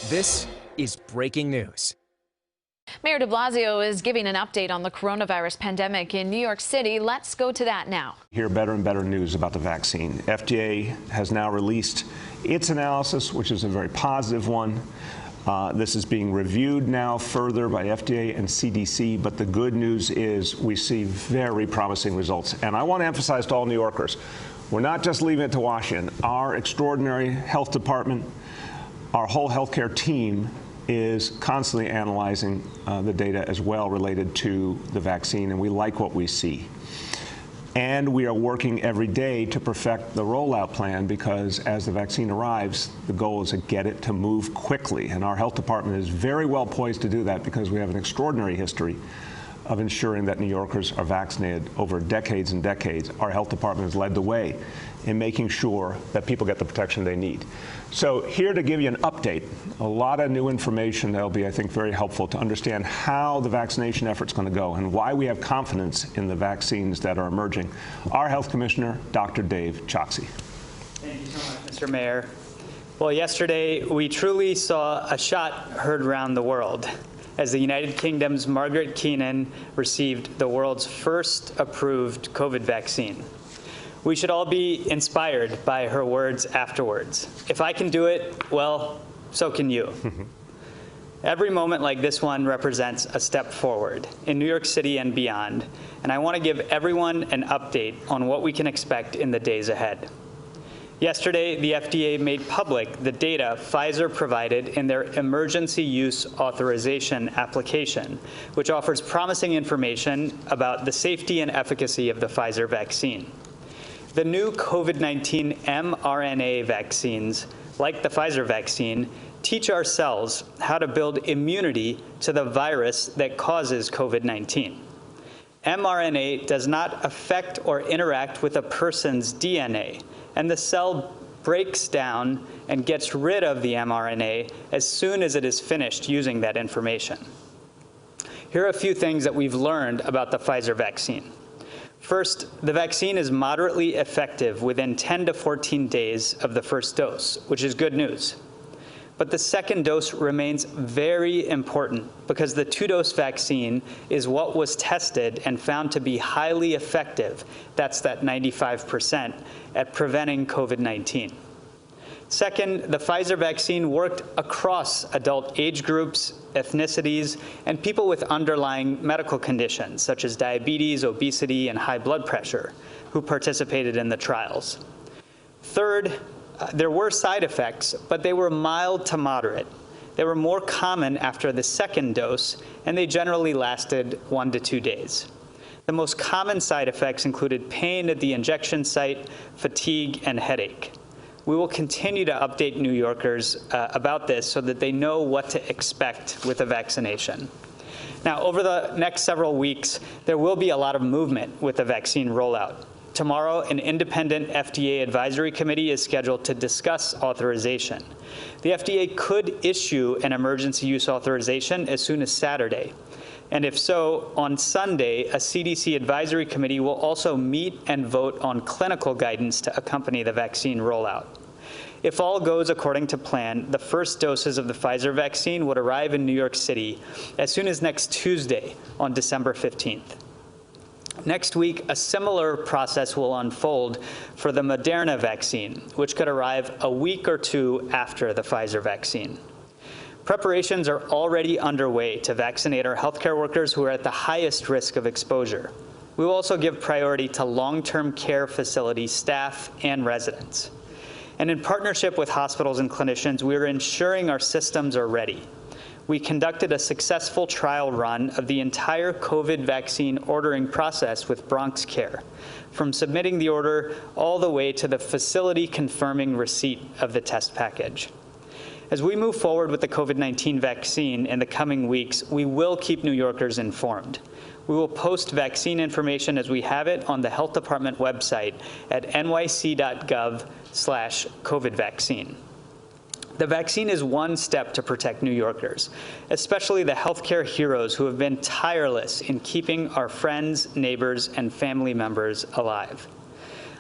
This is breaking news. Mayor de Blasio is giving an update on the coronavirus pandemic in New York City. Let's go to that now. Hear better and better news about the vaccine. FDA has now released its analysis, which is a very positive one. This is being reviewed now further by FDA and CDC, but the good news is we see very promising results. And I want to emphasize to all New Yorkers, we're not just leaving it to Washington. Our extraordinary health department, our whole healthcare team is constantly analyzing the data as well related to the vaccine, and we like what we see. And we are working every day to perfect the rollout plan because as the vaccine arrives, the goal is to get it to move quickly. And our health department is very well poised to do that because we have an extraordinary history of ensuring that New Yorkers are vaccinated over decades and decades. Our health department has led the way in making sure that people get the protection they need. So here to give you an update, a lot of new information that will be, I think, very helpful to understand how the vaccination effort's going to go and why we have confidence in the vaccines that are emerging. Our Health Commissioner, Dr. Dave Choksi. Thank you so much, Mr. Mayor. Well, yesterday we truly saw a shot heard around the world as the United Kingdom's Margaret Keenan received the world's first approved COVID vaccine. We should all be inspired by her words afterwards. If I can do it, well, so can you. Every moment like this one represents a step forward in New York City and beyond, and I want to give everyone an update on what we can expect in the days ahead. Yesterday, the FDA made public the data Pfizer provided in their emergency use authorization application, which offers promising information about the safety and efficacy of the Pfizer vaccine. The new COVID-19 mRNA vaccines, like the Pfizer vaccine, teach our cells how to build immunity to the virus that causes COVID-19. mRNA does not affect or interact with a person's DNA, and the cell breaks down and gets rid of the mRNA as soon as it is finished using that information. Here are a few things that we've learned about the Pfizer vaccine. First, the vaccine is moderately effective within 10 to 14 days of the first dose, which is good news. But the second dose remains very important because the two-dose vaccine is what was tested and found to be highly effective, that's that 95%, at preventing COVID-19. Second, the Pfizer vaccine worked across adult age groups, ethnicities, and people with underlying medical conditions such as diabetes, obesity, and high blood pressure who participated in the trials. Third, there were side effects, but they were mild to moderate. They were more common after the second dose, and they generally lasted 1 to 2 days. The most common side effects included pain at the injection site, fatigue, and headache. We will continue to update New Yorkers about this so that they know what to expect with the vaccination. Now, over the next several weeks, there will be a lot of movement with the vaccine rollout. Tomorrow, an independent FDA advisory committee is scheduled to discuss authorization. The FDA could issue an emergency use authorization as soon as Saturday. And if so, on Sunday, a CDC advisory committee will also meet and vote on clinical guidance to accompany the vaccine rollout. If all goes according to plan, the first doses of the Pfizer vaccine would arrive in New York City as soon as next Tuesday on December 15th. Next week, a similar process will unfold for the Moderna vaccine, which could arrive a week or two after the Pfizer vaccine. Preparations are already underway to vaccinate our healthcare workers who are at the highest risk of exposure. We will also give priority to long-term care facility staff and residents. And in partnership with hospitals and clinicians, we are ensuring our systems are ready. We conducted a successful trial run of the entire COVID vaccine ordering process with Bronx Care, from submitting the order all the way to the facility confirming receipt of the test package. As we move forward with the COVID-19 vaccine in the coming weeks, we will keep New Yorkers informed. We will post vaccine information as we have it on the Health Department website at nyc.gov/COVID vaccine. The vaccine is one step to protect New Yorkers, especially the healthcare heroes who have been tireless in keeping our friends, neighbors, and family members alive.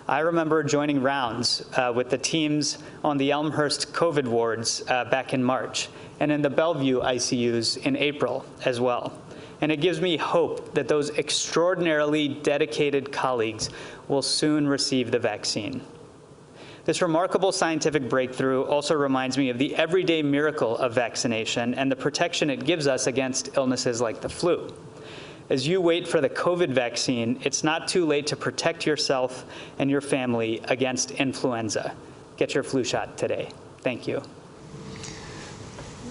I remember joining rounds with the teams on the Elmhurst COVID wards back in March, and in the Bellevue ICUs in April as well. And it gives me hope that those extraordinarily dedicated colleagues will soon receive the vaccine. This remarkable scientific breakthrough also reminds me of the everyday miracle of vaccination and the protection it gives us against illnesses like the flu. As you wait for the COVID vaccine, it's not too late to protect yourself and your family against influenza. Get your flu shot today. Thank you.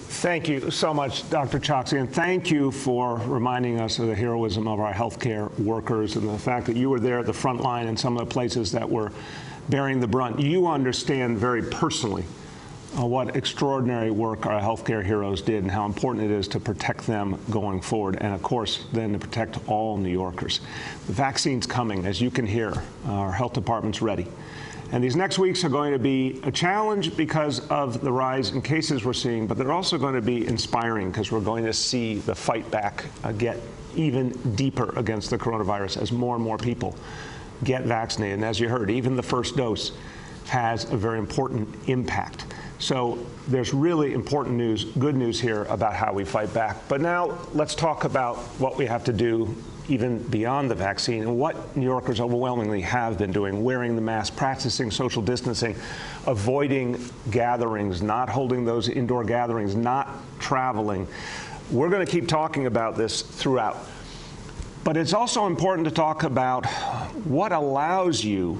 Thank you so much, Dr. Choksi, and thank you for reminding us of the heroism of our healthcare workers and the fact that you were there at the front line in some of the places that were bearing the brunt. You understand very personally what extraordinary work our healthcare heroes did and how important it is to protect them going forward, and of course then to protect all New Yorkers. The vaccine's coming, as you can hear. Our health department's ready. And these next weeks are going to be a challenge because of the rise in cases we're seeing, but they're also going to be inspiring because we're going to see the fight back get even deeper against the coronavirus as more and more people get vaccinated. And as you heard, even the first dose has a very important impact. So there's really important news, good news here about how we fight back. But now let's talk about what we have to do even beyond the vaccine and what New Yorkers overwhelmingly have been doing: wearing the mask, practicing social distancing, avoiding gatherings, not holding those indoor gatherings, not traveling. We're going to keep talking about this throughout. But it's also important to talk about what allows you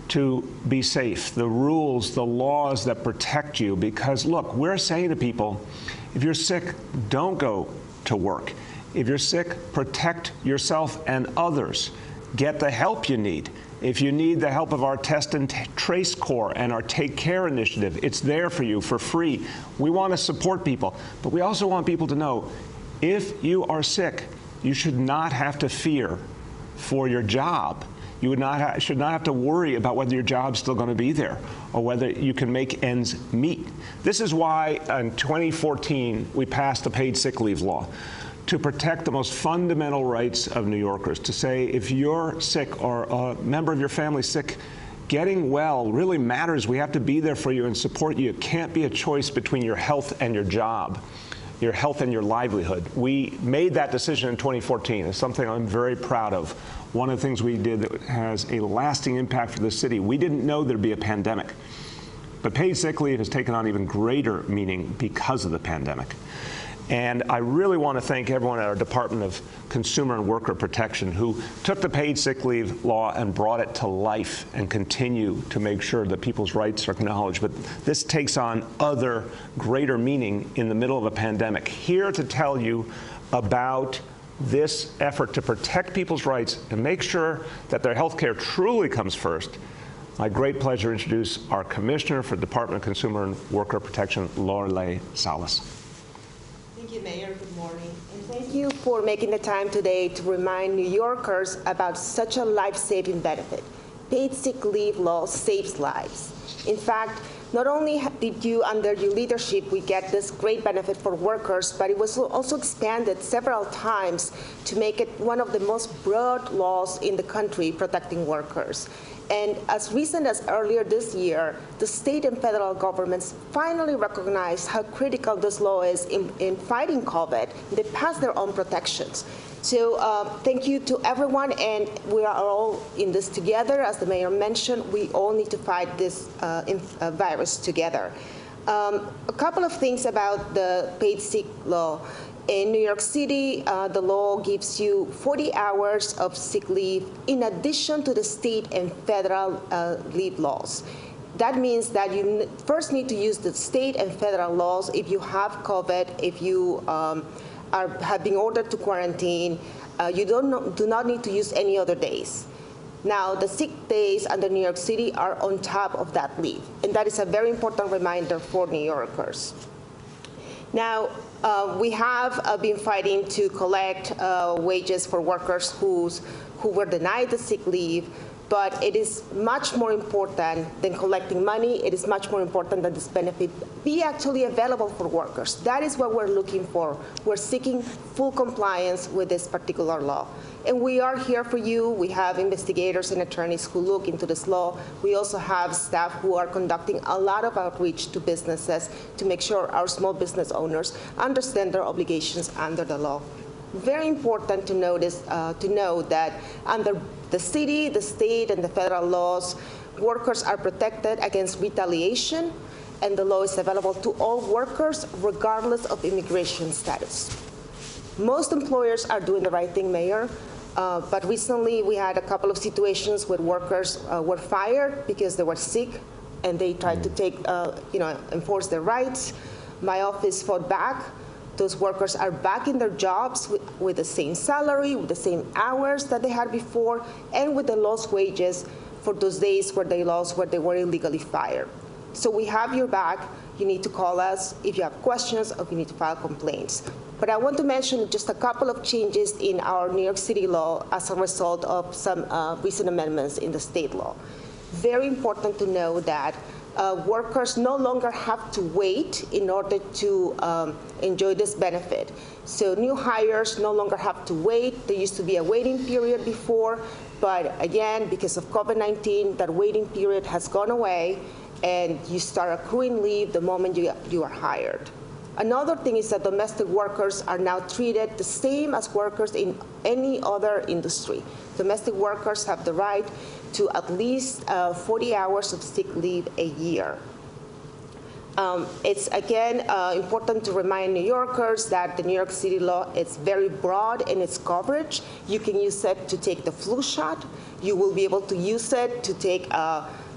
to be safe, the rules, the laws that protect you. Because look, we're saying to people, if you're sick, don't go to work. If you're sick, protect yourself and others. Get the help you need. If you need the help of our Test and Trace Corps and our Take Care initiative, it's there for you for free. We want to support people, but we also want people to know if you are sick, you should not have to fear for your job. You should not have to worry about whether your job's still going to be there or whether you can make ends meet. This is why in 2014 we passed the paid sick leave law to protect the most fundamental rights of New Yorkers, to say if you're sick or a member of your family sick, getting well really matters. We have to be there for you and support you. It can't be a choice between your health and your job, your health and your livelihood. We made that decision in 2014. It's something I'm very proud of. One of the things we did that has a lasting impact for the city. We didn't know there'd be a pandemic, but paid sick leave has taken on even greater meaning because of the pandemic. And I really want to thank everyone at our Department of Consumer and Worker Protection who took the paid sick leave law and brought it to life and continue to make sure that people's rights are acknowledged. But this takes on other greater meaning in the middle of a pandemic. Here to tell you about this effort to protect people's rights and make sure that their health care truly comes first, my great pleasure to introduce our Commissioner for the Department of Consumer and Worker Protection, Lorelei Salas. Thank you, Mayor. Good morning. And thank you for making the time today to remind New Yorkers about such a life-saving benefit. Paid sick leave law saves lives. In fact, not only did you, under your leadership, we get this great benefit for workers, but it was also expanded several times to make it one of the most broad laws in the country protecting workers. And as recent as earlier this year, the state and federal governments finally recognized how critical this law is in fighting COVID. They passed their own protections. So thank you to everyone, and we are all in this together. As the mayor mentioned, we all need to fight this virus together. A couple of things about the paid sick law. In New York City, the law gives you 40 hours of sick leave in addition to the state and federal leave laws. That means that you first need to use the state and federal laws if you have COVID, if you have been ordered to quarantine. You do not need to use any other days. Now, the sick days under New York City are on top of that leave, and that is a very important reminder for New Yorkers. Now, we have been fighting to collect wages for workers who were denied the sick leave, but it is much more important than collecting money. It is much more important that this benefit be actually available for workers. That is what we're looking for. We're seeking full compliance with this particular law. And we are here for you. We have investigators and attorneys who look into this law. We also have staff who are conducting a lot of outreach to businesses to make sure our small business owners understand their obligations under the law. Very important to know that under the city, the state, and the federal laws, workers are protected against retaliation, and the law is available to all workers regardless of immigration status. Most employers are doing the right thing, Mayor, but recently we had a couple of situations where workers were fired because they were sick and they tried to enforce their rights. My office fought back. Those workers are back in their jobs with the same salary, with the same hours that they had before, and with the lost wages for those days where they were illegally fired. So we have your back. You need to call us if you have questions or if you need to file complaints. But I want to mention just a couple of changes in our New York City law as a result of some recent amendments in the state law. Very important to know that workers no longer have to wait in order to enjoy this benefit. So new hires no longer have to wait. There used to be a waiting period before, but again, because of COVID-19, that waiting period has gone away, and you start accruing leave the moment you are hired. Another thing is that domestic workers are now treated the same as workers in any other industry. Domestic workers have the right to at least 40 hours of sick leave a year. It's, again, important to remind New Yorkers that the New York City law is very broad in its coverage. You can use it to take the flu shot. You will be able to use it to take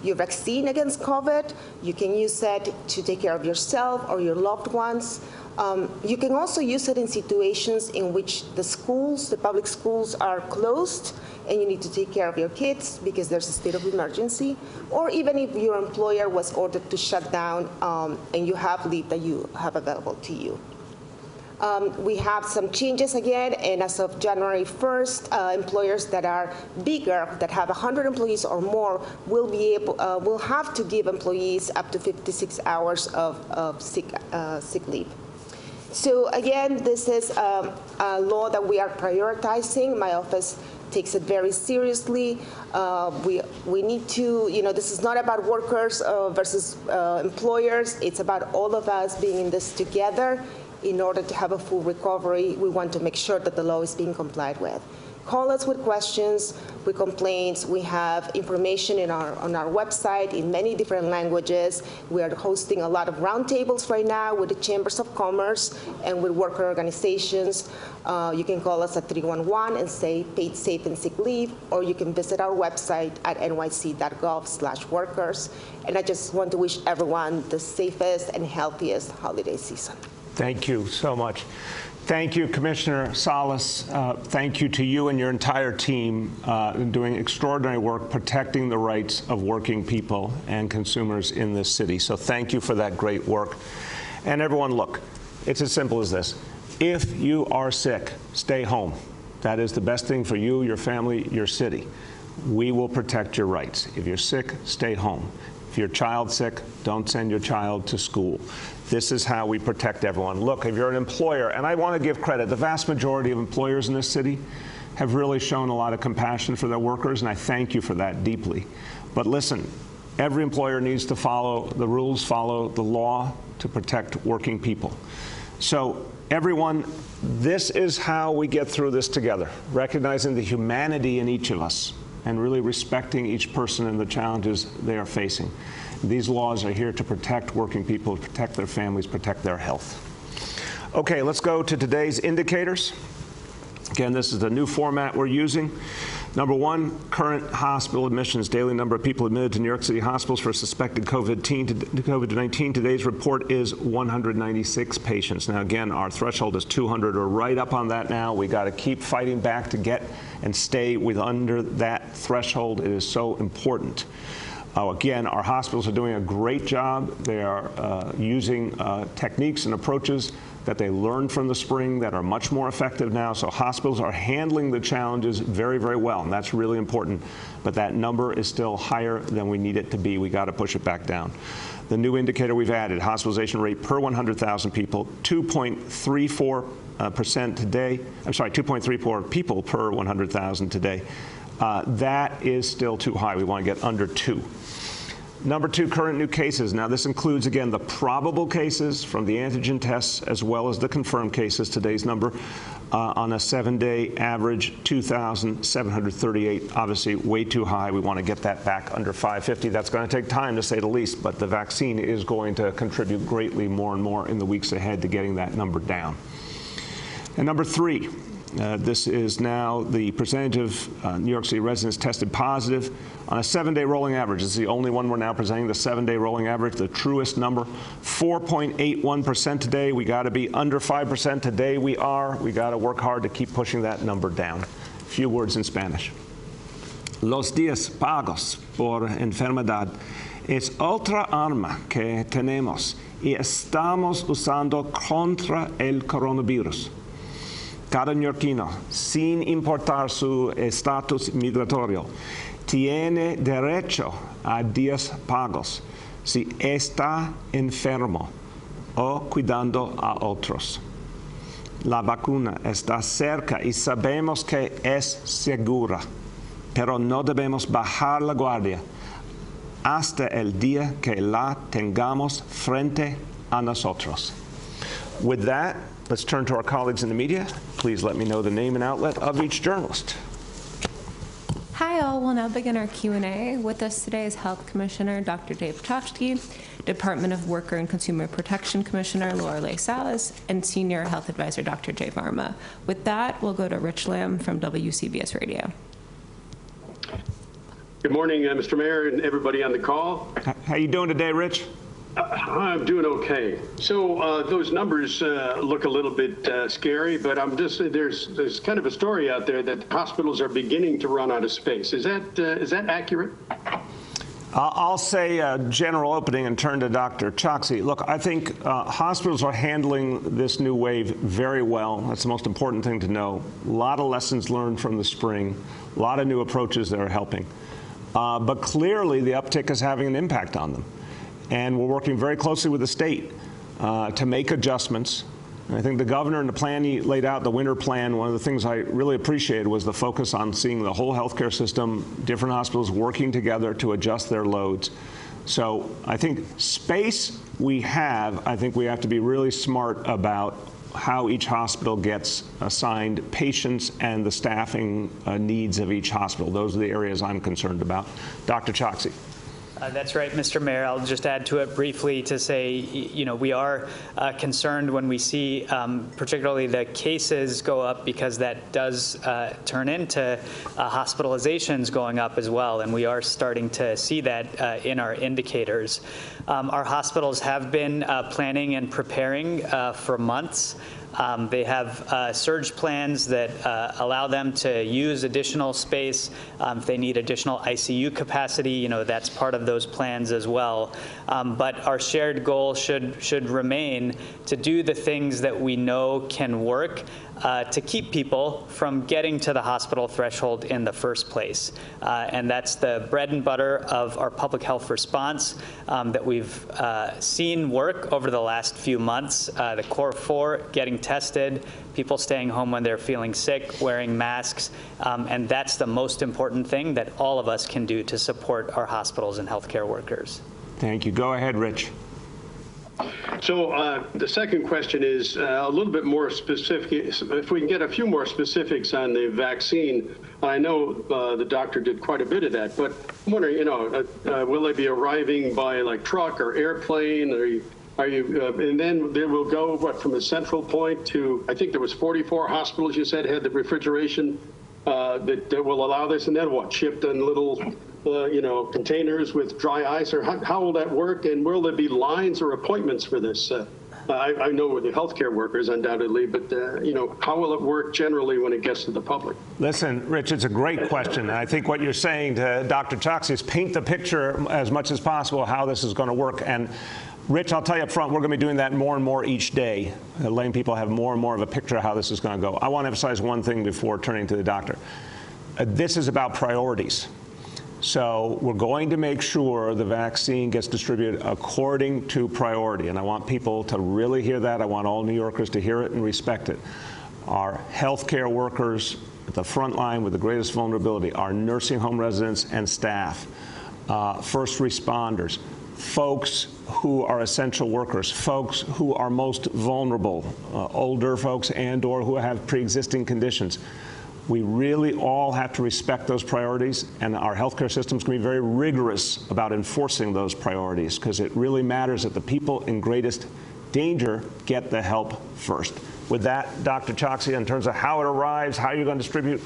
your vaccine against COVID. You can use it to take care of yourself or your loved ones. You can also use it in situations in which the public schools are closed and you need to take care of your kids because there's a state of emergency, or even if your employer was ordered to shut down and you have leave that you have available to you. We have some changes again, and as of January 1st, employers that are bigger, that have 100 employees or more, will have to give employees up to 56 hours of sick leave. So again, this is a law that we are prioritizing. My office takes it very seriously. We need to, this is not about workers versus employers. It's about all of us being in this together. In order to have a full recovery, we want to make sure that the law is being complied with. Call us with questions, with complaints. We have information on our website in many different languages. We are hosting a lot of roundtables right now with the Chambers of Commerce and with worker organizations. You can call us at 311 and say paid safe and sick leave, or you can visit our website at nyc.gov/workers. And I just want to wish everyone the safest and healthiest holiday season. Thank you so much. Thank you, Commissioner Salas. Thank you to you and your entire team in doing extraordinary work protecting the rights of working people and consumers in this city. So thank you for that great work. And everyone, look, it's as simple as this. If you are sick, stay home. That is the best thing for you, your family, your city. We will protect your rights. If you're sick, stay home. If your child's sick, don't send your child to school. This is how we protect everyone. Look, if you're an employer, and I want to give credit, the vast majority of employers in this city have really shown a lot of compassion for their workers, and I thank you for that deeply. But listen, every employer needs to follow the rules, follow the law to protect working people. So everyone, this is how we get through this together, recognizing the humanity in each of us and really respecting each person and the challenges they are facing. These laws are here to protect working people, protect their families, protect their health. Okay, let's go to today's indicators. Again, this is the new format we're using. Number one, current hospital admissions, daily number of people admitted to New York City hospitals for suspected COVID-19. Today's report is 196 patients. Now, again, our threshold is 200. We're right up on that now. We got to keep fighting back to get and stay under that threshold. It is so important. Again, our hospitals are doing a great job. They are using techniques and approaches that they learned from the spring that are much more effective now. So hospitals are handling the challenges very, very well, and that's really important. But that number is still higher than we need it to be. We got to push it back down. The new indicator we've added, hospitalization rate per 100,000 people, 2.34% today. I'm sorry, 2.34 people per 100,000 today. That is still too high. We want to get under 2. Number 2, current new cases. Now, this includes, again, the probable cases from the antigen tests as well as the confirmed cases. Today's number on a 7-day average, 2,738. Obviously, way too high. We want to get that back under 550. That's going to take time, to say the least, but the vaccine is going to contribute greatly more and more in the weeks ahead to getting that number down. And number 3, this is now the percentage of New York City residents tested positive on a 7-day rolling average. This is the only one we're now presenting, the 7-day rolling average, the truest number. 4.81% today. We got to be under 5% today. We got to work hard to keep pushing that number down. A few words in Spanish. Los días pagos por enfermedad es otra arma que tenemos y estamos usando contra el coronavirus. Cada neoyorquino, sin importar su estatus migratorio, tiene derecho a días pagos si está enfermo o cuidando a otros. La vacuna está cerca y sabemos que es segura, pero no debemos bajar la guardia hasta el día que la tengamos frente a nosotros. With that, let's turn to our colleagues in the media. Please let me know the name and outlet of each journalist. Hi all, we'll now begin our Q&A. With us today is Health Commissioner Dr. Dave Ptashki, Department of Worker and Consumer Protection Commissioner Lorelei Salas, and Senior Health Advisor Dr. Jay Varma. With that, we'll go to Rich Lamb from WCBS Radio. Good morning, Mr. Mayor and everybody on the call. How you doing today, Rich? I'm doing okay. So those numbers look a little bit scary, but I'm just there's kind of a story out there that hospitals are beginning to run out of space. Is that accurate? I'll say a general opening and turn to Dr. Choksi. Look, I think hospitals are handling this new wave very well. That's the most important thing to know. A lot of lessons learned from the spring, a lot of new approaches that are helping. But clearly the uptick is having an impact on them. And we're working very closely with the state to make adjustments. And I think the governor and the plan he laid out, the winter plan, one of the things I really appreciated was the focus on seeing the whole healthcare system, different hospitals working together to adjust their loads. So I think space we have, I think we have to be really smart about how each hospital gets assigned patients and the staffing needs of each hospital. Those are the areas I'm concerned about. Dr. Choksi. That's right, Mr. Mayor. I'll just add to it briefly to say, we are concerned when we see particularly the cases go up, because that does turn into hospitalizations going up as well, and we are starting to see that in our indicators. Our hospitals have been planning and preparing for months. They have surge plans that allow them to use additional space. If they need additional ICU capacity, that's part of those plans as well. But our shared goal should remain to do the things that we know can work to keep people from getting to the hospital threshold in the first place. And that's the bread and butter of our public health response that we've seen work over the last few months. The core 4, getting tested, people staying home when they're feeling sick, wearing masks, and that's the most important thing that all of us can do to support our hospitals and healthcare workers. Thank you. Go ahead, Rich. So the second question is a little bit more specific. If we can get a few more specifics on the vaccine. I know the doctor did quite a bit of that, but I'm wondering, will they be arriving by like truck or airplane? And then they will go, from a central point to, I think there was 44 hospitals you said had the refrigeration that will allow this, and then shipped in little containers with dry ice, or how will that work, and will there be lines or appointments for this? I know with the healthcare workers undoubtedly, but how will it work generally when it gets to the public? Listen, Rich, it's a great question. And I think what you're saying to Dr. Choksi is paint the picture as much as possible how this is going to work. And Rich, I'll tell you up front, we're going to be doing that more and more each day, letting people have more and more of a picture of how this is going to go. I want to emphasize one thing before turning to the doctor. This is about priorities. So we're going to make sure the vaccine gets distributed according to priority. And I want people to really hear that. I want all New Yorkers to hear it and respect it. Our healthcare workers at the front line with the greatest vulnerability, our nursing home residents and staff, first responders, folks who are essential workers, folks who are most vulnerable, older folks and/or who have pre-existing conditions. We really all have to respect those priorities, and our healthcare system's going to be very rigorous about enforcing those priorities because it really matters that the people in greatest danger get the help first. With that, Dr. Choksi, in terms of how it arrives, how you're going to distribute,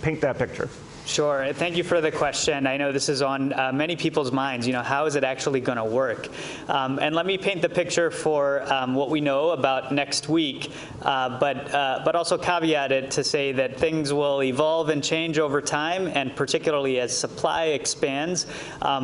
paint that picture. Sure. Thank you for the question. I know this is on many people's minds. How is it actually going to work? And let me paint the picture for what we know about next week, but also caveat it to say that things will evolve and change over time, and particularly as supply expands,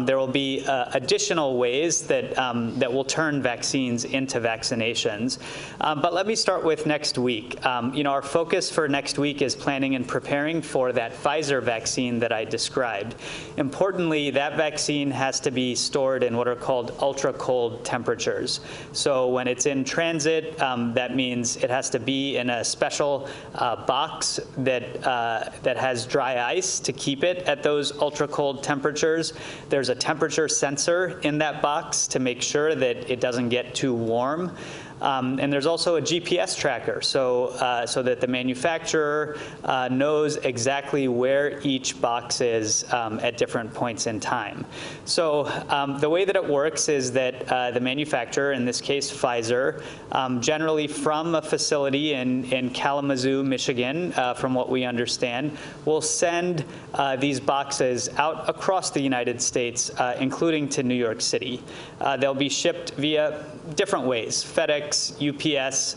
there will be additional ways that that will turn vaccines into vaccinations. But let me start with next week. Our focus for next week is planning and preparing for that Pfizer vaccine that I described. Importantly, that vaccine has to be stored in what are called ultra-cold temperatures. So when it's in transit, that means it has to be in a special box that has dry ice to keep it at those ultra-cold temperatures. There's a temperature sensor in that box to make sure that it doesn't get too warm. And there's also a GPS tracker, so that the manufacturer knows exactly where each box is at different points in time. So the way that it works is that the manufacturer, in this case Pfizer, generally from a facility in Kalamazoo, Michigan, from what we understand, will send these boxes out across the United States, including to New York City. They'll be shipped via different ways: FedEx, UPS,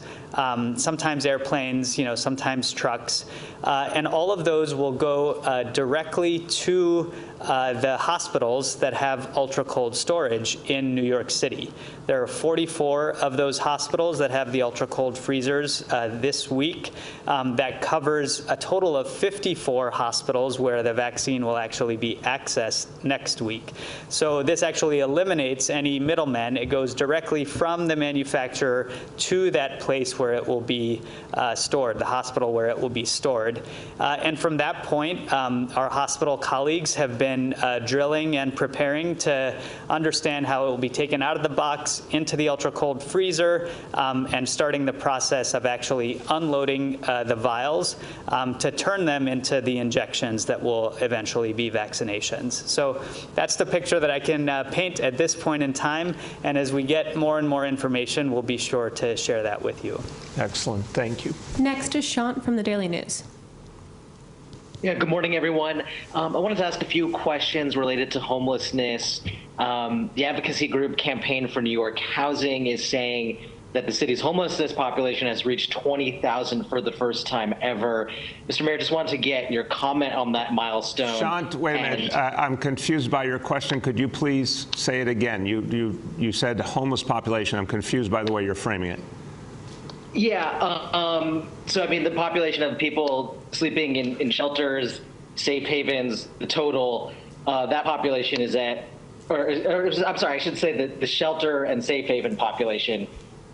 sometimes airplanes, sometimes trucks. And all of those will go directly to the hospitals that have ultra-cold storage in New York City. There are 44 of those hospitals that have the ultra-cold freezers this week. That covers a total of 54 hospitals where the vaccine will actually be accessed next week. So this actually eliminates any middlemen. It goes directly from the manufacturer to that place where it will be stored, the hospital where it will be stored. And from that point, our hospital colleagues have been drilling and preparing to understand how it will be taken out of the box into the ultra-cold freezer, and starting the process of actually unloading the vials to turn them into the injections that will eventually be vaccinations. So that's the picture that I can paint at this point in time, and as we get more and more information, we'll be sure to share that with you. Excellent. Thank you. Next is Shant from the Daily News. Yeah, good morning, everyone. I wanted to ask a few questions related to homelessness. The advocacy group Campaign for New York Housing is saying that the city's homelessness population has reached 20,000 for the first time ever. Mr. Mayor, just wanted to get your comment on that milestone. Shant, wait a minute. I'm confused by your question. Could you please say it again? You said homeless population. I'm confused by the way you're framing it. Yeah, so I mean, the population of people sleeping in shelters, safe havens, the total, that population is at, I'm sorry, I should say that the shelter and safe haven population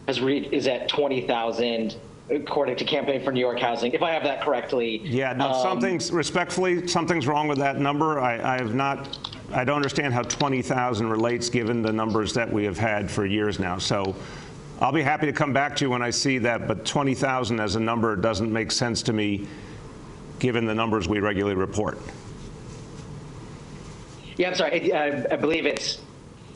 is at 20,000, according to Campaign for New York Housing, if I have that correctly. Yeah, no, respectfully, something's wrong with that number. I don't understand how 20,000 relates given the numbers that we have had for years now. So I'll be happy to come back to you when I see that, but 20,000 as a number doesn't make sense to me given the numbers we regularly report. Yeah, I'm sorry. I believe it's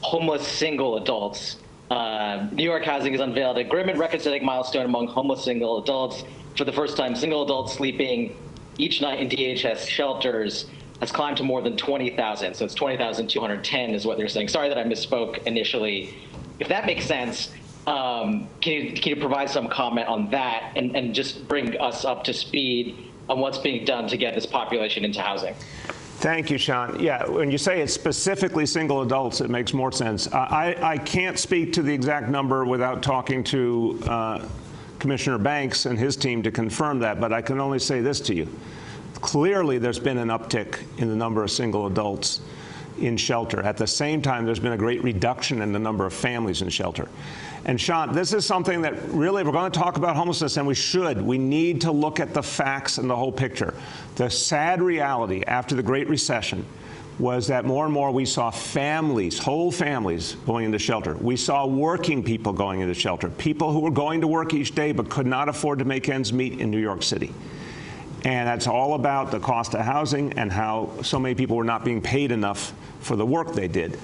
homeless single adults. New York Housing has unveiled a grim and record-setting milestone among homeless single adults. For the first time, single adults sleeping each night in DHS shelters has climbed to more than 20,000. So it's 20,210 is what they're saying. Sorry that I misspoke initially. If that makes sense, Can you provide some comment on that and just bring us up to speed on what's being done to get this population into housing? Thank you, Sean. Yeah, when you say it's specifically single adults, it makes more sense. I can't speak to the exact number without talking to Commissioner Banks and his team to confirm that, but I can only say this to you. Clearly, there's been an uptick in the number of single adults in shelter. At the same time, there's been a great reduction in the number of families in shelter. And Sean, this is something that really, we're going to talk about homelessness, and we should. We need to look at the facts and the whole picture. The sad reality after the Great Recession was that more and more we saw families, whole families, going into shelter. We saw working people going into shelter, people who were going to work each day but could not afford to make ends meet in New York City. And that's all about the cost of housing and how so many people were not being paid enough for the work they did.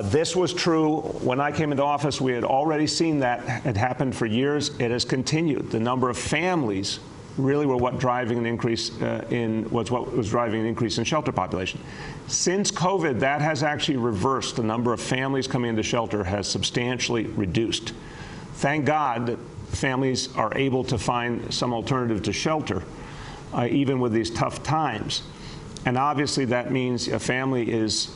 This was true when I came into office. We had already seen that had happened for years. It has continued. The number of families really were what driving an increase what was driving an increase in shelter population. Since COVID, that has actually reversed. The number of families coming into shelter has substantially reduced. Thank God that families are able to find some alternative to shelter, even with these tough times. And obviously that means a family is,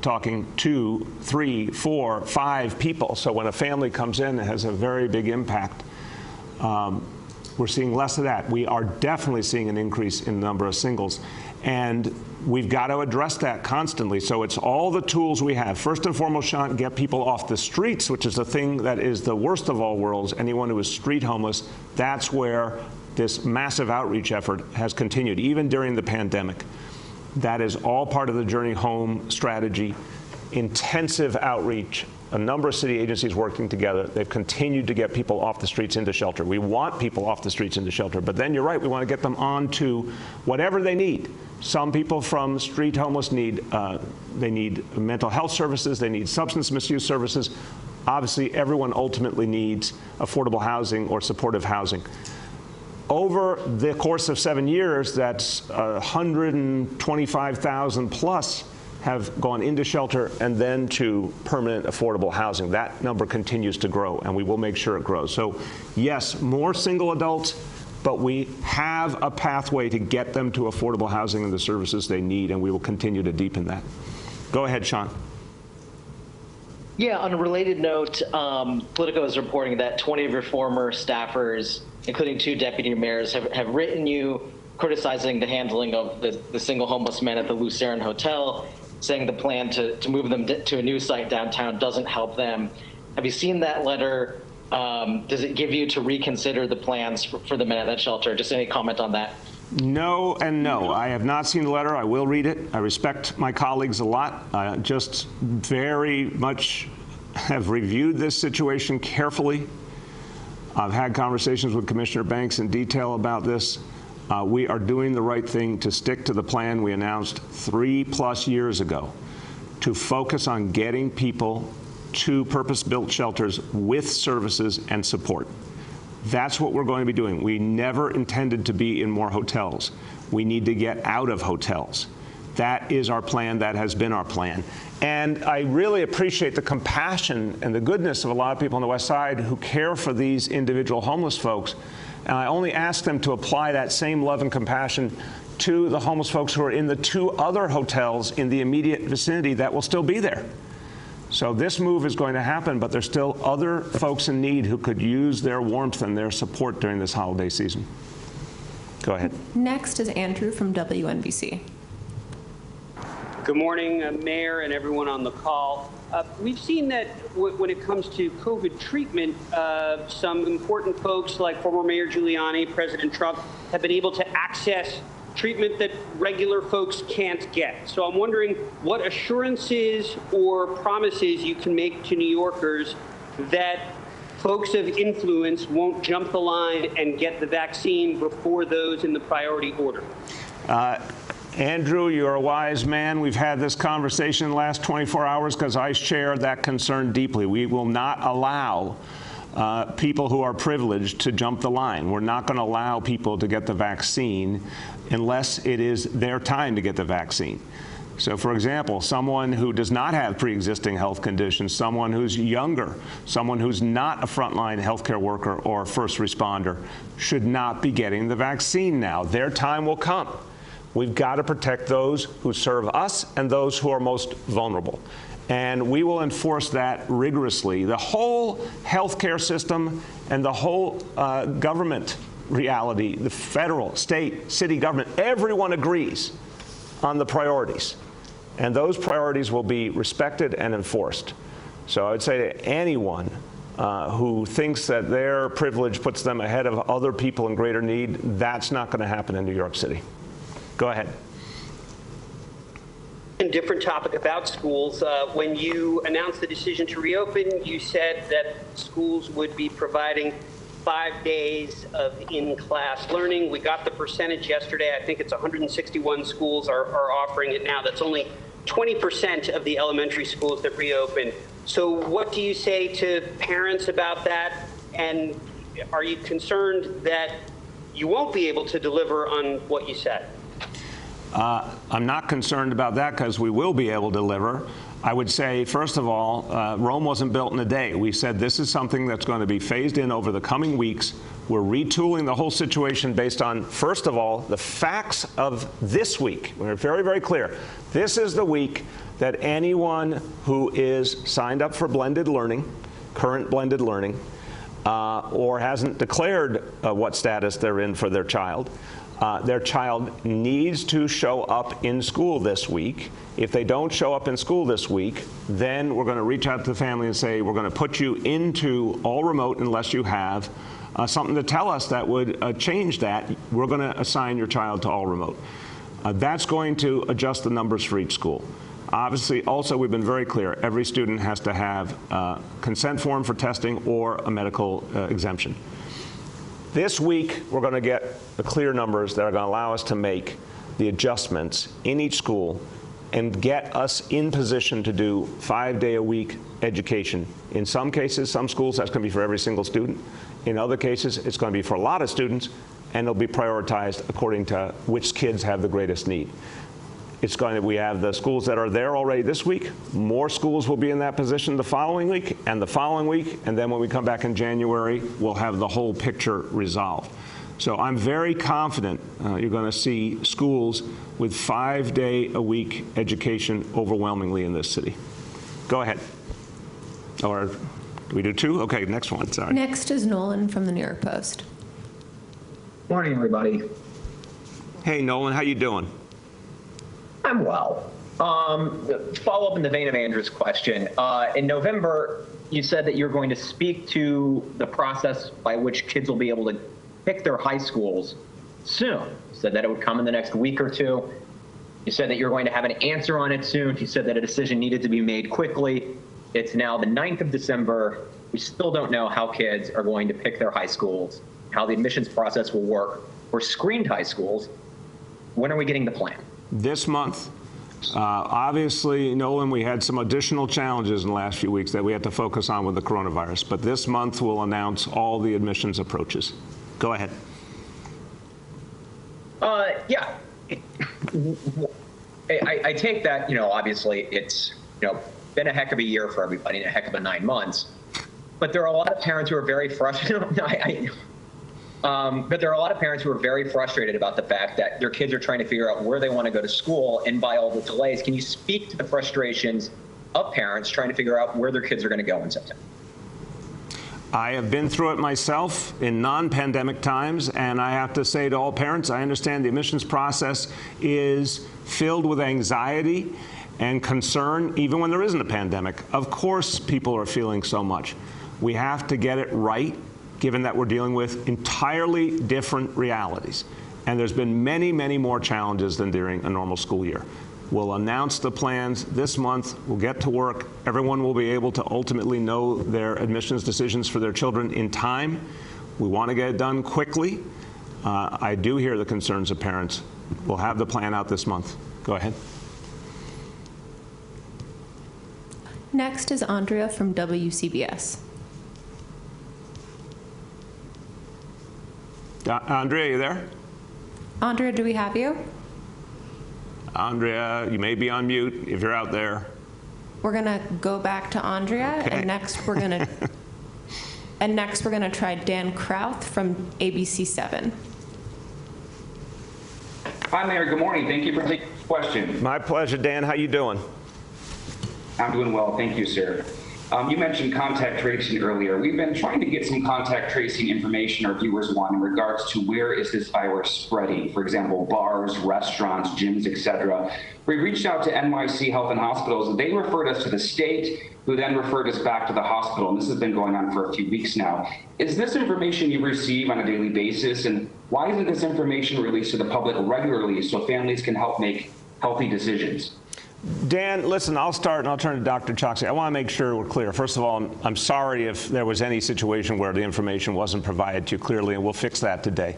talking 2, 3, 4, 5 people. So when a family comes in, it has a very big impact. We're seeing less of that. We are definitely seeing an increase in the number of singles. And we've got to address that constantly. So it's all the tools we have. First and foremost, Sean, get people off the streets, which is the thing that is the worst of all worlds. Anyone who is street homeless, that's where this massive outreach effort has continued, even during the pandemic. That is all part of the Journey Home strategy. Intensive outreach, a number of city agencies working together. They've continued to get people off the streets into shelter. We want people off the streets into shelter, but then you're right, we want to get them onto whatever they need. Some people from street homeless need mental health services, they need substance misuse services. Obviously, everyone ultimately needs affordable housing or supportive housing. Over the course of 7 years, that's 125,000 plus have gone into shelter and then to permanent affordable housing. That number continues to grow, and we will make sure it grows. So yes, more single adults, but we have a pathway to get them to affordable housing and the services they need, and we will continue to deepen that. Go ahead, Sean. Yeah, on a related note, Politico is reporting that 20 of your former staffers, including 2 deputy mayors, have written you criticizing the handling of the single homeless men at the Lucerne Hotel, saying the plan to move them to a new site downtown doesn't help them. Have you seen that letter? Does it give you to reconsider the plans for the men at that shelter? Just any comment on that? No and no. I have not seen the letter. I will read it. I respect my colleagues a lot. I just very much have reviewed this situation carefully. I've had conversations with Commissioner Banks in detail about this. We are doing the right thing to stick to the plan we announced 3+ years ago to focus on getting people to purpose-built shelters with services and support. That's what we're going to be doing. We never intended to be in more hotels. We need to get out of hotels. That is our plan. That has been our plan. And I really appreciate the compassion and the goodness of a lot of people on the West Side who care for these individual homeless folks. And I only ask them to apply that same love and compassion to the homeless folks who are in the 2 other hotels in the immediate vicinity that will still be there. So this move is going to happen, but there's still other folks in need who could use their warmth and their support during this holiday season. Go ahead. Next is Andrew from WNBC. Good morning, Mayor and everyone on the call. We've seen that when it comes to COVID treatment, some important folks like former Mayor Giuliani, President Trump, have been able to access treatment that regular folks can't get. So I'm wondering what assurances or promises you can make to New Yorkers that folks of influence won't jump the line and get the vaccine before those in the priority order. Andrew, you're a wise man. We've had this conversation in the last 24 hours because I share that concern deeply. We will not allow people who are privileged to jump the line. We're not going to allow people to get the vaccine unless it is their time to get the vaccine. So, for example, someone who does not have pre-existing health conditions, someone who's younger, someone who's not a frontline healthcare worker or first responder should not be getting the vaccine now. Their time will come. We've got to protect those who serve us and those who are most vulnerable. And we will enforce that rigorously. The whole healthcare system and the whole government reality, the federal, state, city government, everyone agrees on the priorities. And those priorities will be respected and enforced. So I would say to anyone who thinks that their privilege puts them ahead of other people in greater need, that's not going to happen in New York City. Go ahead. A different topic about schools. When you announced the decision to reopen, you said that schools would be providing 5 days of in-class learning. We got the percentage yesterday. I think it's 161 schools are offering it now. That's only 20% of the elementary schools that reopened. So what do you say to parents about that? And are you concerned that you won't be able to deliver on what you said? I'm not concerned about that because we will be able to deliver. I would say, first of all, Rome wasn't built in a day. We said this is something that's going to be phased in over the coming weeks. We're retooling the whole situation based on, first of all, the facts of this week. We're very, very clear. This is the week that anyone who is signed up for blended learning, current blended learning, or hasn't declared what status they're in for their child needs to show up in school this week. If they don't show up in school this week, then we're going to reach out to the family and say, we're going to put you into all remote unless you have something to tell us that would change that. We're going to assign your child to all remote. That's going to adjust the numbers for each school. Obviously, also, we've been very clear. Every student has to have a consent form for testing or a medical exemption. This week, we're going to get the clear numbers that are going to allow us to make the adjustments in each school and get us in position to do 5-day-a-week education. In some cases, some schools, that's going to be for every single student. In other cases, it's going to be for a lot of students, and it'll be prioritized according to which kids have the greatest need. It's going to, we have the schools that are there already this week. More schools will be in that position the following week and the following week. And then when we come back in January, we'll have the whole picture resolved. So I'm very confident you're going to see schools with 5-day-a-week education overwhelmingly in this city. Go ahead. Or do we do 2? Okay, next one. Sorry. Next is Nolan from the New York Post. Morning, everybody. Hey, Nolan, how you doing? I'm well. Follow up in the vein of Andrew's question. In November, you said that you're going to speak to the process by which kids will be able to pick their high schools soon. You said that it would come in the next week or 2. You said that you're going to have an answer on it soon. You said that a decision needed to be made quickly. It's now the 9th of December. We still don't know how kids are going to pick their high schools, how the admissions process will work for screened high schools. When are we getting the plan? This month. Obviously, Nolan, we had some additional challenges in the last few weeks that we had to focus on with the coronavirus. But this month, we'll announce all the admissions approaches. Go ahead. Yeah. I take that, obviously it's, been a heck of a year for everybody and a heck of a 9 months. But there are a lot of parents who are very frustrated. But there are a lot of parents who are very frustrated about the fact that their kids are trying to figure out where they want to go to school, and by all the delays, can you speak to the frustrations of parents trying to figure out where their kids are going to go in September? I have been through it myself in non-pandemic times, and I have to say to all parents, I understand the admissions process is filled with anxiety and concern, even when there isn't a pandemic. Of course, people are feeling so much. We have to get it right, given that we're dealing with entirely different realities. And there's been many, many more challenges than during a normal school year. We'll announce the plans this month. We'll get to work. Everyone will be able to ultimately know their admissions decisions for their children in time. We want to get it done quickly. I do hear the concerns of parents. We'll have the plan out this month. Go ahead. Next is Andrea from WCBS. Andrea, you there? Andrea, do we have you? Andrea, you may be on mute if you're out there. We're gonna go back to Andrea, Okay. and next we're gonna try Dan Krauth from ABC 7. Hi, Mayor. Good morning. Thank you for taking the question. My pleasure, Dan. How you doing? I'm doing well. Thank you, sir. You mentioned contact tracing earlier. We've been trying to get some contact tracing information our viewers want in regards to where is this virus spreading. For example, bars, restaurants, gyms, etc. We reached out to NYC Health and Hospitals. They referred us to the state, who then referred us back to the hospital. And this has been going on for a few weeks now. Is this information you receive on a daily basis? And why isn't this information released to the public regularly so families can help make healthy decisions? Dan, listen, I'll start and I'll turn to Dr. Choksi. I want to make sure we're clear. First of all, I'm sorry if there was any situation where the information wasn't provided to you clearly, and we'll fix that today.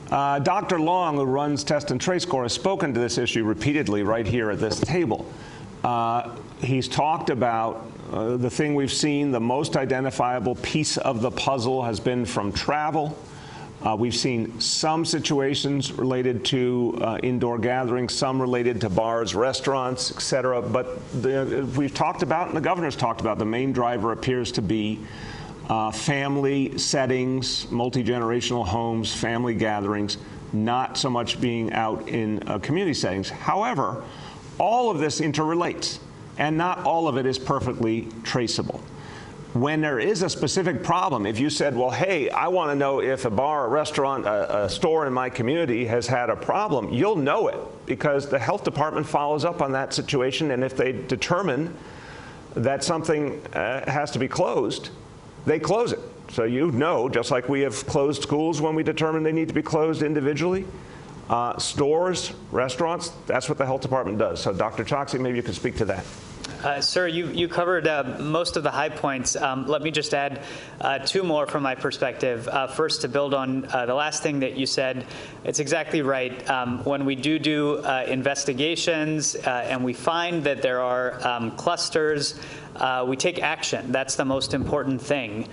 Dr. Long, who runs Test and Trace Corps, has spoken to this issue repeatedly right here at this table. He's talked about the thing we've seen, the most identifiable piece of the puzzle has been from travel. We've seen some situations related to indoor gatherings, some related to bars, restaurants, et cetera. But we've talked about, and the governor's talked about, the main driver appears to be family settings, multi-generational homes, family gatherings, not so much being out in community settings. However, all of this interrelates, and not all of it is perfectly traceable. When there is a specific problem, if you said, well, hey, I want to know if a bar, a restaurant, a store in my community has had a problem, you'll know it because the health department follows up on that situation, and if they determine that something has to be closed, they close it. So you know, just like we have closed schools when we determine they need to be closed individually, stores, restaurants, that's what the health department does. So Dr. Choksi, maybe you could speak to that. Sir, you covered most of the high points. Let me just add two more from my perspective. First, to build on the last thing that you said, it's exactly right. When we do investigations and we find that there are clusters, we take action. That's the most important thing,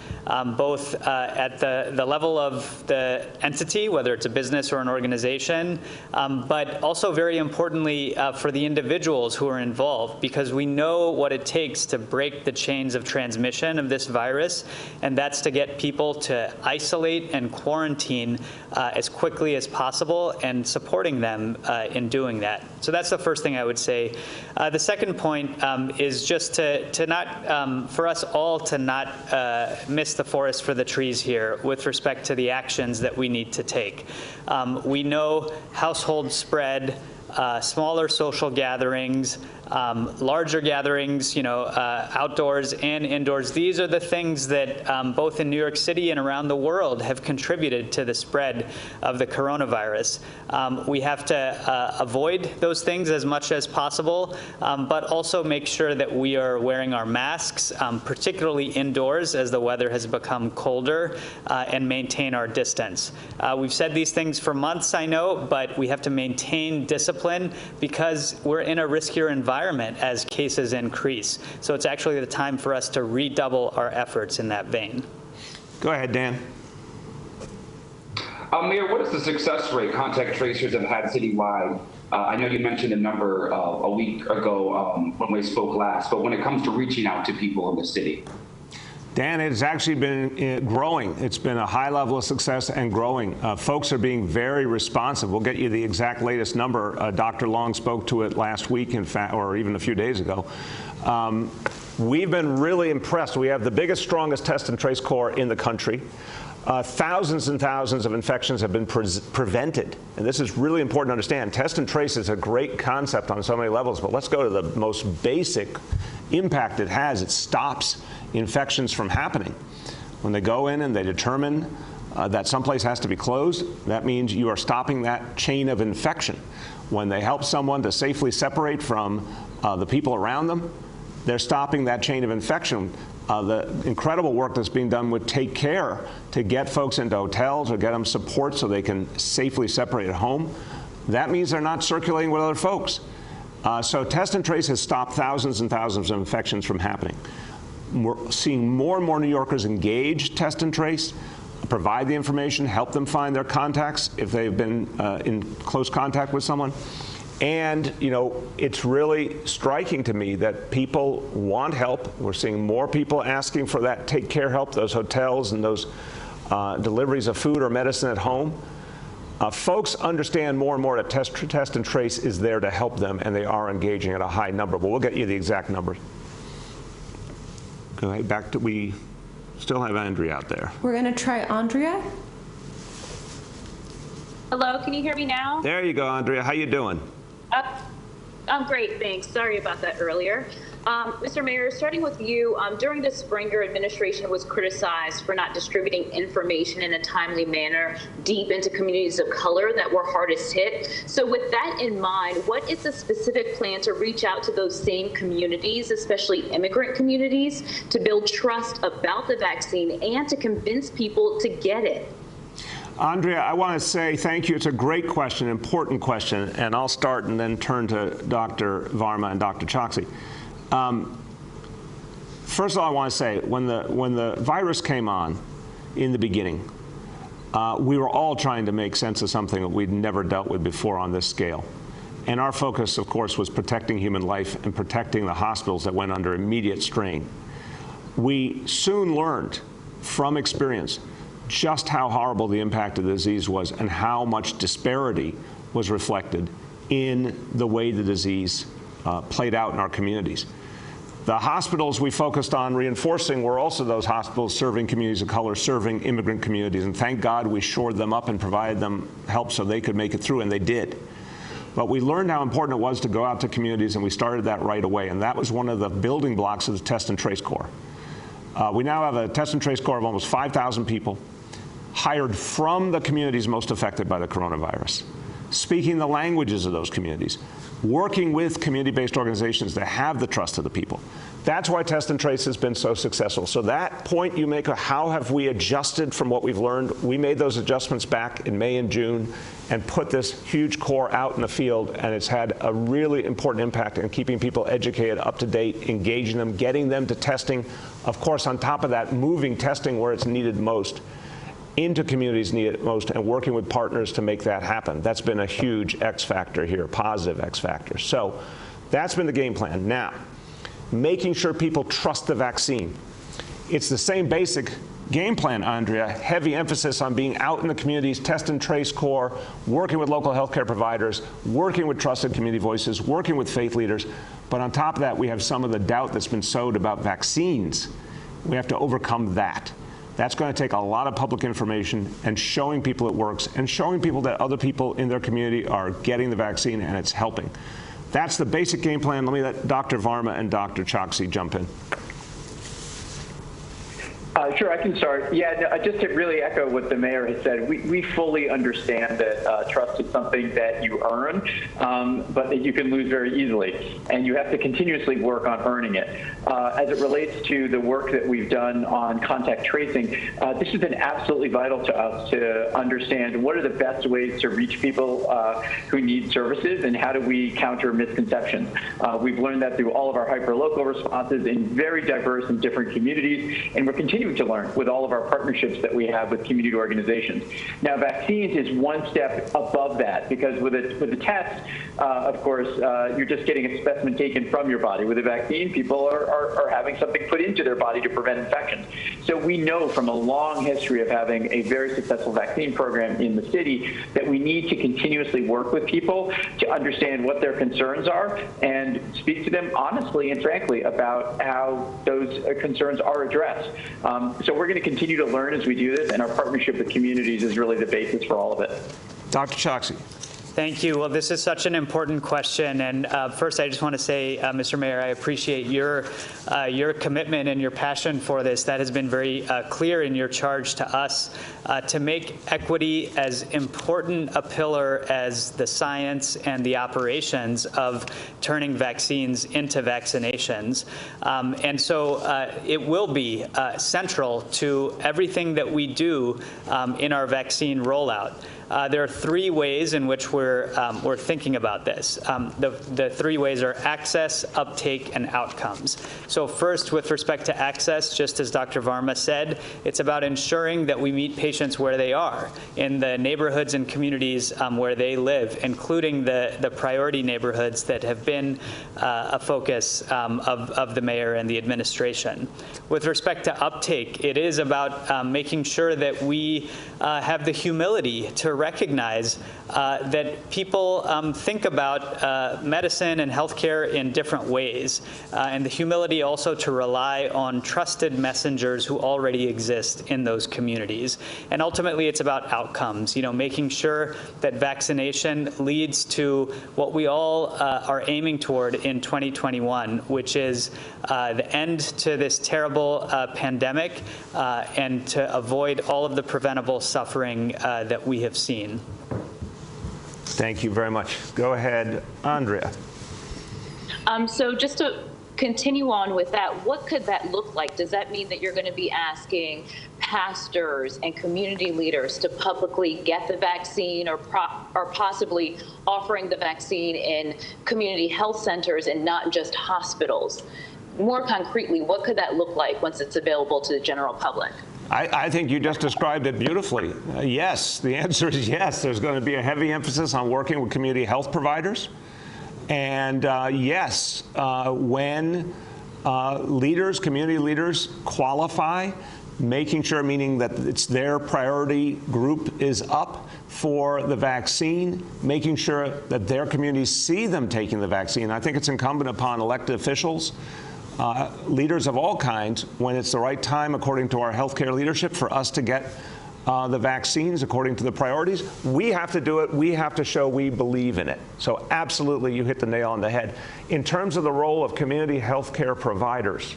both at the level of the entity, whether it's a business or an organization, but also very importantly for the individuals who are involved, because we know what it takes to break the chains of transmission of this virus, and that's to get people to isolate and quarantine as quickly as possible and supporting them in doing that. So that's the first thing I would say. The second point is just to not, for us all to not miss the forest for the trees here with respect to the actions that we need to take. We know household spread, smaller social gatherings, larger gatherings, outdoors and indoors. These are the things that both in New York City and around the world have contributed to the spread of the coronavirus. We have to avoid those things as much as possible, but also make sure that we are wearing our masks, particularly indoors as the weather has become colder, and maintain our distance. We've said these things for months, I know, but we have to maintain discipline because we're in a riskier environment as cases increase. So it's actually the time for us to redouble our efforts in that vein. Go ahead, Dan. Mayor, what is the success rate contact tracers have had citywide? I know you mentioned a number a week ago when we spoke last, but when it comes to reaching out to people in the city? Dan, it's actually been growing. It's been a high level of success and growing. Folks are being very responsive. We'll get you the exact latest number. Dr. Long spoke to it last week, in fact, or even a few days ago. We've been really impressed. We have the biggest, strongest test and trace corps in the country. Thousands and thousands of infections have been prevented. And this is really important to understand. Test and trace is a great concept on so many levels, but let's go to the most basic impact it has. It stops infections from happening. When they go in and they determine that someplace has to be closed, that means you are stopping that chain of infection. When they help someone to safely separate from the people around them, they're stopping that chain of infection. The incredible work that's being done with Take Care to get folks into hotels or get them support so they can safely separate at home, that means they're not circulating with other folks. So Test and Trace has stopped thousands and thousands of infections from happening. We're seeing more and more New Yorkers engage Test and Trace, provide the information, help them find their contacts if they've been in close contact with someone. And, you know, it's really striking to me that people want help. We're seeing more people asking for that take care help, those hotels and those deliveries of food or medicine at home. Folks understand more and more that test and trace is there to help them, and they are engaging at a high number. But we'll get you the exact numbers. Go ahead, back to, we still have Andrea out there. We're going to try Andrea. Hello, can you hear me now? There you go, Andrea. How you doing? I'm great, thanks. Sorry about that earlier. Mr. Mayor, starting with you, during the spring, your administration was criticized for not distributing information in a timely manner deep into communities of color that were hardest hit. So with that in mind, what is the specific plan to reach out to those same communities, especially immigrant communities, to build trust about the vaccine and to convince people to get it? Andrea, I want to say thank you. It's a great question, important question, and I'll start and then turn to Dr. Varma and Dr. Choksi. First of all, I want to say, when the virus came on in the beginning, we were all trying to make sense of something that we'd never dealt with before on this scale. And our focus, of course, was protecting human life and protecting the hospitals that went under immediate strain. We soon learned from experience just how horrible the impact of the disease was and how much disparity was reflected in the way the disease played out in our communities. The hospitals we focused on reinforcing were also those hospitals serving communities of color, serving immigrant communities, and thank God we shored them up and provided them help so they could make it through, and they did. But we learned how important it was to go out to communities, and we started that right away, and that was one of the building blocks of the Test and Trace Corps. We now have a Test and Trace Corps of almost 5,000 people, hired from the communities most affected by the coronavirus, speaking the languages of those communities, working with community-based organizations that have the trust of the people. That's why Test and Trace has been so successful. So that point you make of how have we adjusted from what we've learned, we made those adjustments back in May and June and put this huge core out in the field, and it's had a really important impact in keeping people educated, up to date, engaging them, getting them to testing. Of course, on top of that, moving testing where it's needed most into communities need it most, and working with partners to make that happen. That's been a huge X factor here, positive X factor. So that's been the game plan. Now, making sure people trust the vaccine. It's the same basic game plan, Andrea. Heavy emphasis on being out in the communities, Test and Trace Corps, working with local healthcare providers, working with trusted community voices, working with faith leaders. But on top of that, we have some of the doubt that's been sowed about vaccines. We have to overcome that. That's going to take a lot of public information and showing people it works and showing people that other people in their community are getting the vaccine and it's helping. That's the basic game plan. Let me let Dr. Varma and Dr. Choksi jump in. Sure, I can start. Yeah, no, just to really echo what the mayor has said, we fully understand that trust is something that you earn, but that you can lose very easily, and you have to continuously work on earning it. As it relates to the work that we've done on contact tracing, this has been absolutely vital to us to understand what are the best ways to reach people who need services, and how do we counter misconceptions. We've learned that through all of our hyperlocal responses in very diverse and different communities, and we're continuing to learn with all of our partnerships that we have with community organizations. Now, vaccines is one step above that, because with a test, of course, you're just getting a specimen taken from your body. With a vaccine, people are having something put into their body to prevent infections. So we know from a long history of having a very successful vaccine program in the city that we need to continuously work with people to understand what their concerns are and speak to them honestly and frankly about how those concerns are addressed. So we're going to continue to learn as we do this, and our partnership with communities is really the basis for all of it. Dr. Choksi. Thank you. Well, this is such an important question. And first, I just want to say, Mr. Mayor, I appreciate your commitment and your passion for this. That has been very clear in your charge to us to make equity as important a pillar as the science and the operations of turning vaccines into vaccinations. And so it will be central to everything that we do in our vaccine rollout. There are three ways in which we're thinking about this. The three ways are access, uptake, and outcomes. So first, with respect to access, just as Dr. Varma said, it's about ensuring that we meet patients where they are, in the neighborhoods and communities where they live, including the priority neighborhoods that have been a focus of the mayor and the administration. With respect to uptake, it is about making sure that we have the humility to recognize that people think about medicine and healthcare in different ways, and the humility also to rely on trusted messengers who already exist in those communities. And ultimately, it's about outcomes, making sure that vaccination leads to what we all are aiming toward in 2021, which is the end to this terrible pandemic and to avoid all of the preventable suffering that we have seen. Thank you very much. Go ahead, Andrea. So just to continue on with that, what could that look like? Does that mean that you're going to be asking pastors and community leaders to publicly get the vaccine, or possibly offering the vaccine in community health centers and not just hospitals? More concretely, what could that look like once it's available to the general public? I think you just described it beautifully. Yes, the answer is yes. There's going to be a heavy emphasis on working with community health providers. And yes, when community leaders qualify, making sure, meaning that it's their priority group is up for the vaccine, making sure that their communities see them taking the vaccine. I think it's incumbent upon elected officials, leaders of all kinds, when it's the right time, according to our healthcare leadership, for us to get the vaccines according to the priorities. We have to do it. We have to show we believe in it. So absolutely, you hit the nail on the head. In terms of the role of community healthcare providers,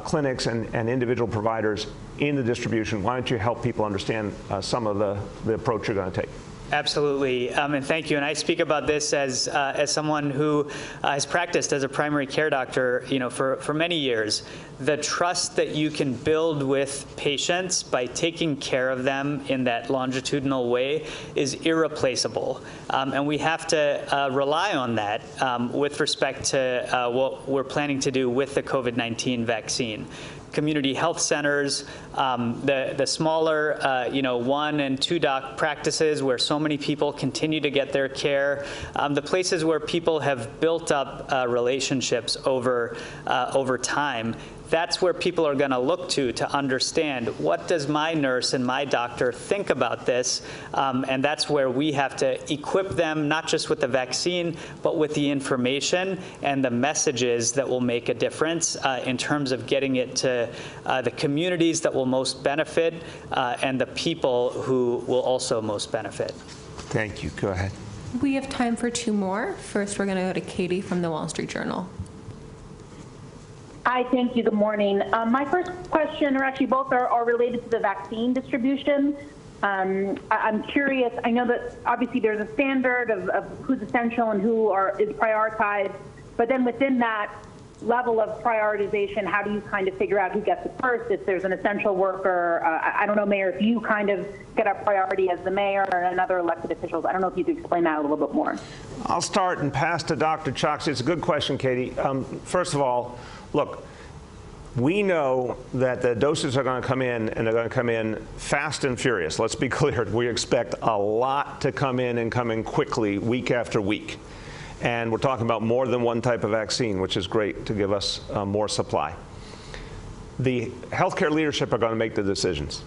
clinics and individual providers in the distribution, why don't you help people understand some of the approach you're going to take? Absolutely, and thank you. And I speak about this as someone who has practiced as a primary care doctor, for many years. The trust that you can build with patients by taking care of them in that longitudinal way is irreplaceable, and we have to rely on that with respect to what we're planning to do with the COVID-19 vaccine. Community health centers, the smaller, 1 and 2 doc practices where so many people continue to get their care, the places where people have built up relationships over time. That's where people are going to look to understand, what does my nurse and my doctor think about this? And that's where we have to equip them, not just with the vaccine, but with the information and the messages that will make a difference in terms of getting it to the communities that will most benefit and the people who will also most benefit. Thank you. Go ahead. We have time for 2 more. First, we're going to go to Katie from the Wall Street Journal. Hi, thank you. Good morning. My first question, or actually both, are related to the vaccine distribution. I'm curious. I know that obviously there's a standard of who's essential and who is prioritized, but then within that level of prioritization, how do you kind of figure out who gets it first? If there's an essential worker, I don't know, Mayor, if you kind of get a priority as the mayor or another elected officials. I don't know if you could explain that a little bit more. I'll start and pass to Dr. Choksi. It's a good question, Katie. First of all, look, we know that the doses are going to come in, and they're going to come in fast and furious. Let's be clear. We expect a lot to come in and come in quickly, week after week. And we're talking about more than one type of vaccine, which is great to give us more supply. The healthcare leadership are going to make the decisions.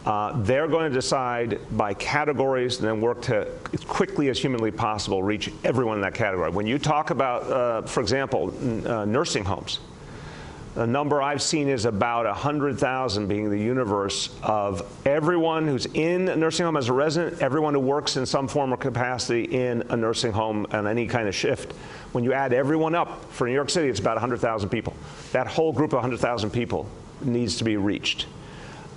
They're going to decide by categories and then work to, as quickly as humanly possible, reach everyone in that category. When you talk about, for example, nursing homes, the number I've seen is about 100,000 being the universe of everyone who's in a nursing home as a resident, everyone who works in some form or capacity in a nursing home on any kind of shift. When you add everyone up, for New York City, it's about 100,000 people. That whole group of 100,000 people needs to be reached.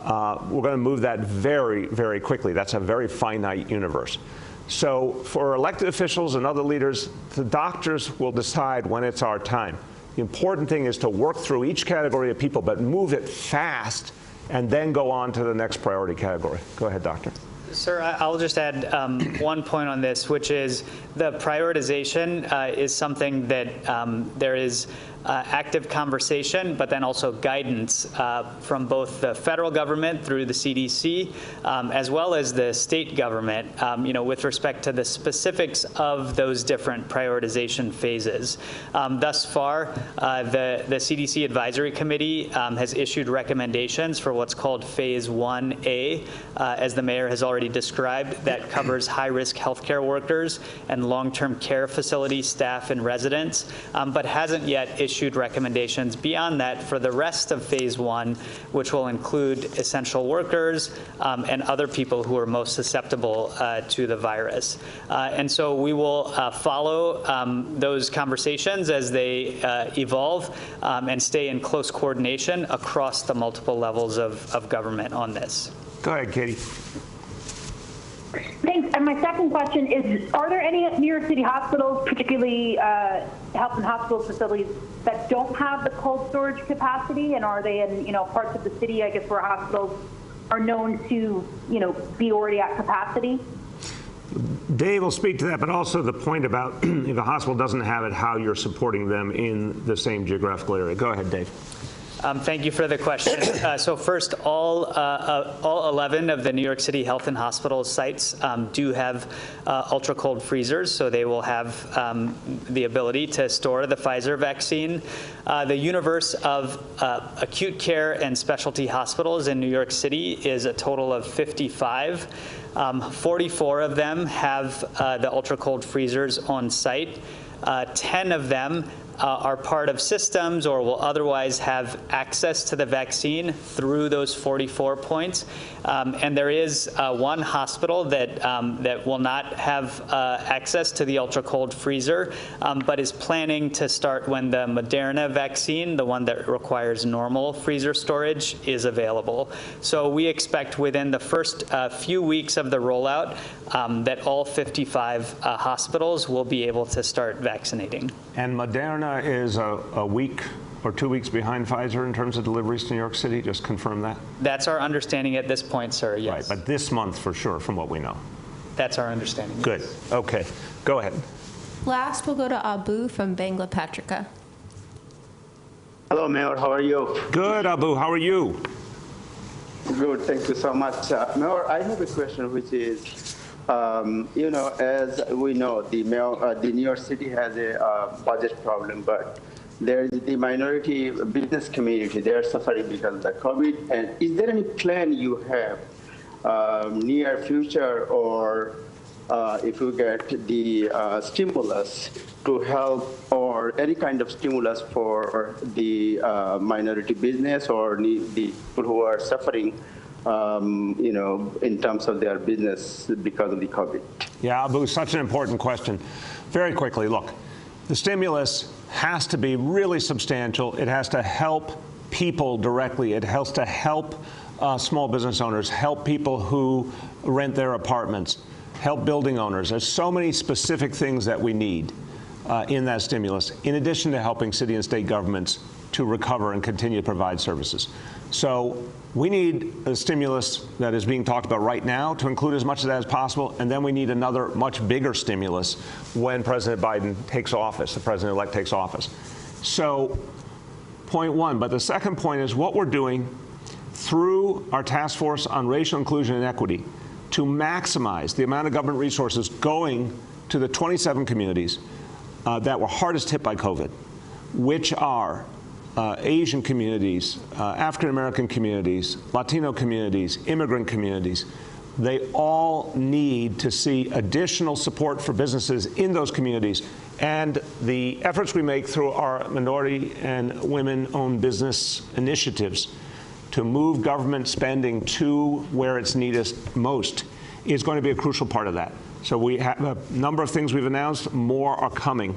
We're going to move that very, very quickly. That's a very finite universe. So for elected officials and other leaders, the doctors will decide when it's our time. The important thing is to work through each category of people, but move it fast and then go on to the next priority category. Go ahead, doctor. Sir, I'll just add one point on this, which is the prioritization is something that there is active conversation, but then also guidance from both the federal government through the CDC, as well as the state government, with respect to the specifics of those different prioritization phases. Thus far, the CDC Advisory Committee has issued recommendations for what's called Phase 1A, as the mayor has already described, that covers high-risk healthcare workers and long-term care facility staff and residents, but hasn't yet issued recommendations beyond that for the rest of Phase 1, which will include essential workers and other people who are most susceptible to the virus. And so we will follow those conversations as they evolve and stay in close coordination across the multiple levels of government on this. Go ahead, Katie. Thanks. And my second question is, are there any New York City hospitals, particularly health and hospital facilities, that don't have the cold storage capacity? And are they in, parts of the city, I guess, where hospitals are known to, be already at capacity? Dave will speak to that, but also the point about if a hospital doesn't have it, how you're supporting them in the same geographical area. Go ahead, Dave. Thank you for the question. So first, all 11 of the New York City Health and Hospital sites do have ultra-cold freezers, so they will have the ability to store the Pfizer vaccine. The universe of acute care and specialty hospitals in New York City is a total of 55. 44 of them have the ultra-cold freezers on site. 10 of them are part of systems or will otherwise have access to the vaccine through those 44 points. And there is one hospital that will not have access to the ultra-cold freezer, but is planning to start when the Moderna vaccine, the one that requires normal freezer storage, is available. So we expect within the first few weeks of the rollout that all 55 hospitals will be able to start vaccinating. And Moderna is a week or 2 weeks behind Pfizer in terms of deliveries to New York City? Just confirm that? That's our understanding at this point, sir, yes. Right, but this month for sure, from what we know. That's our understanding. Good. Yes. Okay. Go ahead. Last, we'll go to Abu from Bangla Patrika. Hello, Mayor. How are you? Good, Abu. How are you? Good. Thank you so much. Mayor, I have a question, which is, as we know, the New York City has a budget problem, but there is the minority business community. They are suffering because of the COVID. And is there any plan you have near future, or if you get the stimulus to help, or any kind of stimulus for the minority business or the people who are suffering, in terms of their business because of the COVID? Yeah, Abu, such an important question. Very quickly, look, the stimulus has to be really substantial. It has to help people directly. It has to help small business owners, help people who rent their apartments, help building owners. There's so many specific things that we need in that stimulus, in addition to helping city and state governments to recover and continue to provide services. So we need a stimulus that is being talked about right now to include as much of that as possible, and then we need another much bigger stimulus when President Biden takes office, the president-elect takes office. So point one. But the second point is what we're doing through our task force on racial inclusion and equity to maximize the amount of government resources going to the 27 communities that were hardest hit by COVID, which are Asian communities, African-American communities, Latino communities, immigrant communities. They all need to see additional support for businesses in those communities. And the efforts we make through our minority and women-owned business initiatives to move government spending to where it's needed most is going to be a crucial part of that. So we have a number of things we've announced. More are coming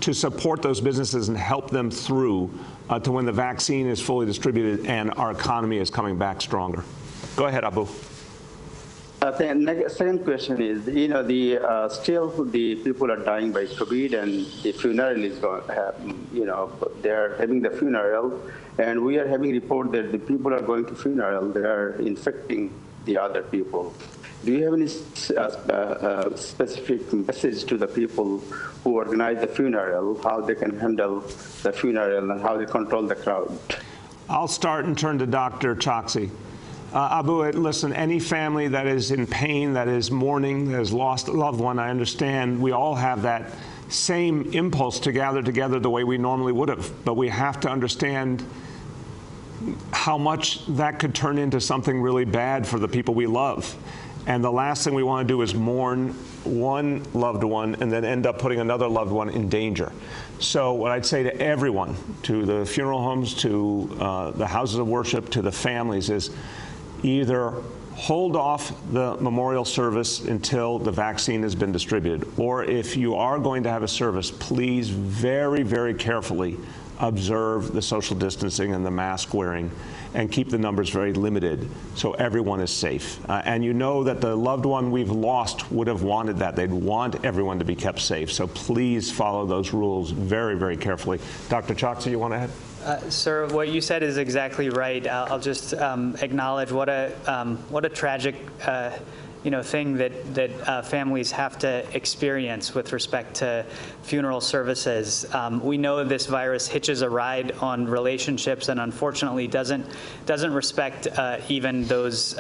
to support those businesses and help them through to when the vaccine is fully distributed and our economy is coming back stronger. Go ahead, Abu. The second question is, still the people are dying by COVID, and the funeral is going to happen. They're having the funeral, and we are having report that the people are going to funeral, they are infecting the other people. Do you have any specific message to the people who organize the funeral, how they can handle the funeral and how they control the crowd? I'll start and turn to Dr. Choksi. Abu, listen, any family that is in pain, that is mourning, that has lost a loved one, I understand we all have that same impulse to gather together the way we normally would have. But we have to understand how much that could turn into something really bad for the people we love. And the last thing we want to do is mourn one loved one and then end up putting another loved one in danger. So what I'd say to everyone, to the funeral homes, to the houses of worship, to the families, is either hold off the memorial service until the vaccine has been distributed, or if you are going to have a service, please very, very carefully observe the social distancing and the mask wearing and keep the numbers very limited so everyone is safe. And you know that the loved one we've lost would have wanted that. They'd want everyone to be kept safe. So please follow those rules very, very carefully. Dr. Choksi, you want to add? Sir, what you said is exactly right. I'll just acknowledge what a tragic thing that families have to experience with respect to funeral services. We know this virus hitches a ride on relationships and unfortunately doesn't respect even those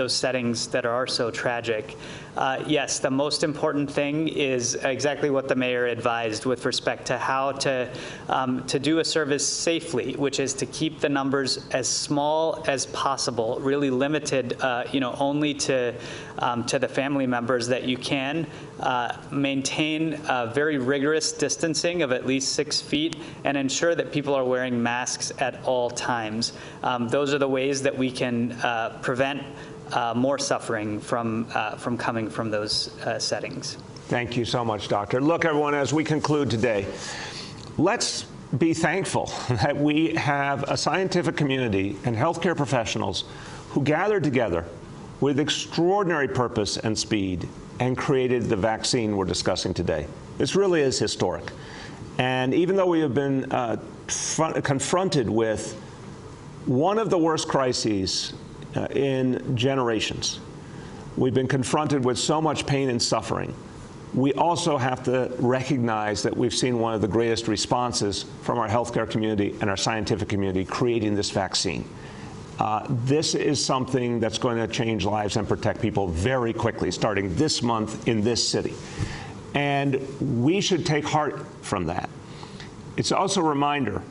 settings that are so tragic. Yes, the most important thing is exactly what the mayor advised with respect to how to do a service safely, which is to keep the numbers as small as possible, really limited, only to the family members that you can. Maintain very rigorous distancing of at least 6 feet and ensure that people are wearing masks at all times. Those are the ways that we can prevent more suffering from coming from those settings. Thank you so much, Doctor. Look, everyone, as we conclude today, let's be thankful that we have a scientific community and healthcare professionals who gathered together with extraordinary purpose and speed and created the vaccine we're discussing today. This really is historic. And even though we have been confronted with one of the worst crises in generations, we've been confronted with so much pain and suffering, we also have to recognize that we've seen one of the greatest responses from our healthcare community and our scientific community creating this vaccine. This is something that's going to change lives and protect people very quickly, starting this month in this city. And we should take heart from that. It's also a reminder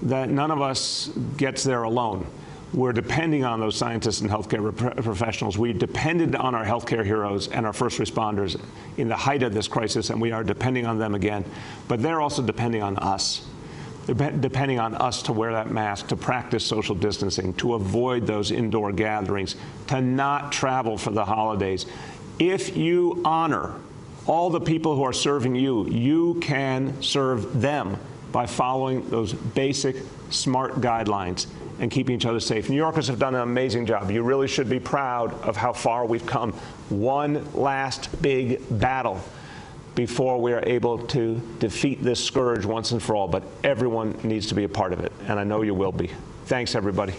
that none of us gets there alone. We're depending on those scientists and healthcare professionals. We depended on our healthcare heroes and our first responders in the height of this crisis, and we are depending on them again. But they're also depending on us. They're depending on us to wear that mask, to practice social distancing, to avoid those indoor gatherings, to not travel for the holidays. If you honor all the people who are serving you, you can serve them by following those basic, smart guidelines and keeping each other safe. New Yorkers have done an amazing job. You really should be proud of how far we've come. One last big battle before we are able to defeat this scourge once and for all, but everyone needs to be a part of it, and I know you will be. Thanks, everybody.